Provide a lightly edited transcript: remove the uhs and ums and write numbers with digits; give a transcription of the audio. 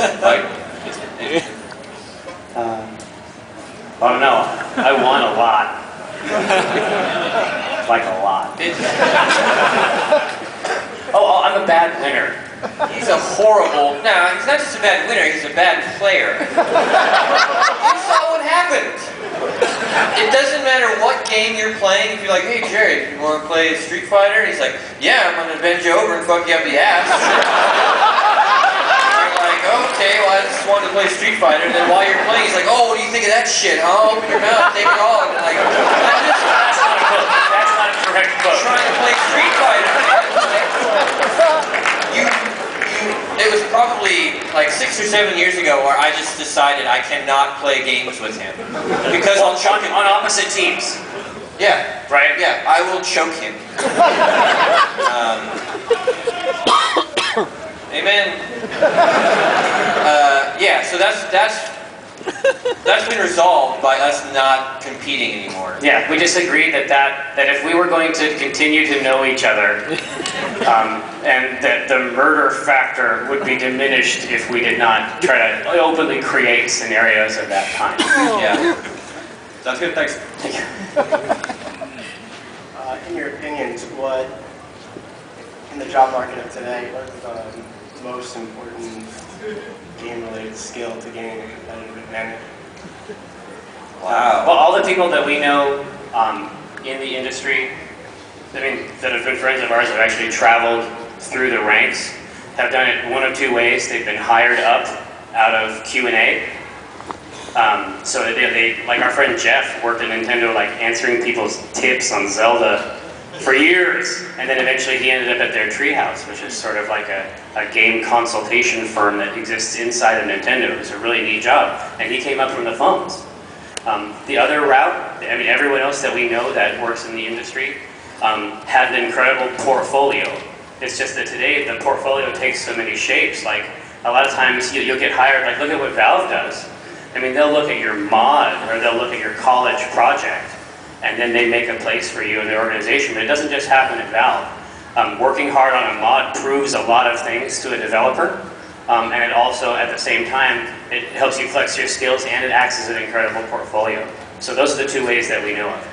Like, I don't know. I won a lot. Like a lot. Oh, I'm a bad winner. he's a horrible... No, he's not just a bad winner, he's a bad player. You saw what happened. It doesn't matter what game you're playing. If you're like, hey Jerry, you want to play Street Fighter? And he's like, yeah, I'm going to bend you over and fuck you up the ass. You're like, okay, well I just wanted to play Street Fighter. And then while you're playing, he's like, oh, what do you think of that shit, huh? Open your mouth, take it all. And like, That's not a correct quote. trying to play Street Fighter. It was probably like 6 or 7 years ago where I just decided I cannot play games with him. Because I'll choke him. On opposite teams. Yeah. Right? Yeah, I will choke him. Amen. Yeah, so that's been resolved by us not competing anymore. Yeah, we just agreed that if we were going to continue to know each other, and that the murder factor would be diminished if we did not try to openly create scenarios of that kind. Yeah. Sounds good, thanks. In your opinions, what, in the job market of today, what is the most important game-related skill to gain a competitive advantage? Wow. Well, all the people that we know in the industry, I mean, that have been friends of ours that have actually traveled through the ranks, have done it one of two ways. They've been hired up out of Q&A. So they, like our friend Jeff, worked at Nintendo, like answering people's tips on Zelda for years, and then eventually he ended up at their Treehouse, which is sort of like a game consultation firm that exists inside of Nintendo. It's a really neat job, and he came up from the phones. The other route, I mean, everyone else that we know that works in the industry had an incredible portfolio. It's just that today the portfolio takes so many shapes. Like a lot of times you'll get hired, like look at what Valve does. I mean, they'll look at your mod or they'll look at your college project and then they make a place for you in their organization. But it doesn't just happen at Valve. Working hard on a mod proves a lot of things to a developer. And it also, at the same time, it helps you flex your skills and it acts as an incredible portfolio. So those are the two ways that we know of.